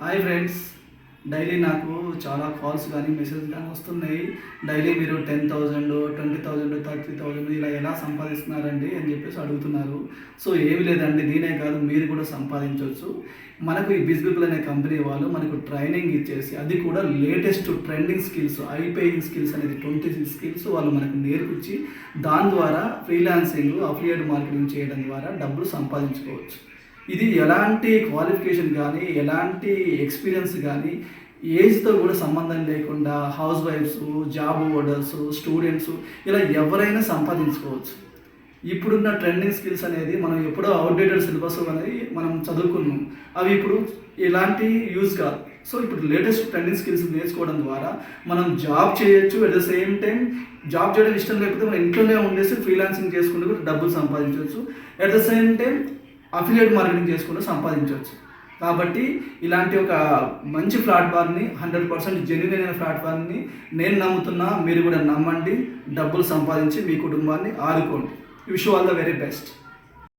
Hi friends, daily నాకు చాలా calls కానీ మెసేజ్ కానీ వస్తున్నాయి. డైలీ మీరు 10,000 20,000 30,000 ఇలా ఎలా సంపాదిస్తున్నారండి అని చెప్పేసి అడుగుతున్నారు. సో ఏమి లేదండి, నేనే కాదు మీరు కూడా సంపాదించవచ్చు. మనకు ఈ బిజ్బిపుల్ అనే కంపెనీ వాళ్ళు మనకు ట్రైనింగ్ ఇచ్చేసి, అది కూడా latest trending skills, I paying skills అనేది 26 స్కిల్స్ వాళ్ళు మనకు నేర్పించి దాని ద్వారా ఫ్రీలాన్సింగ్, అఫిలియేట్ మార్కెటింగ్ చేయడం ద్వారా డబ్బులు సంపాదించుకోవచ్చు. ఇది ఎలాంటి క్వాలిఫికేషన్ కానీ, ఎలాంటి ఎక్స్పీరియన్స్ కానీ, ఏజ్తో కూడా సంబంధం లేకుండా హౌస్ వైఫ్స్, జాబ్ హోల్డర్స్, స్టూడెంట్స్ ఇలా ఎవరైనా సంపాదించుకోవచ్చు. ఇప్పుడున్న ట్రెండింగ్ స్కిల్స్ అనేది మనం ఎప్పుడో అవుట్డేటెడ్ సిలబస్ అనేది మనం చదువుకున్నాం. అవి ఇప్పుడు ఎలాంటి యూజ్ కాదు. సో ఇప్పుడు లేటెస్ట్ ట్రెండింగ్ స్కిల్స్ నేర్చుకోవడం ద్వారా మనం జాబ్ చేయొచ్చు. At the same time job చేయడం ఇష్టం లేకపోతే మనం ఇంట్లోనే ఉండేసి ఫ్రీలాన్సింగ్ చేసుకుంటూ కూడా డబ్బులు సంపాదించవచ్చు. At the same time affiliate marketing చేసుకుంటూ సంపాదించవచ్చు. కాబట్టి ఇలాంటి ఒక మంచి ప్లాట్ఫామ్ని, 100% జెన్యూన్ అయిన ప్లాట్ఫామ్ని నేను నమ్ముతున్నా, మీరు కూడా నమ్మండి. డబ్బులు సంపాదించి మీ కుటుంబాన్ని ఆదుకోండి. Wish you all the very best.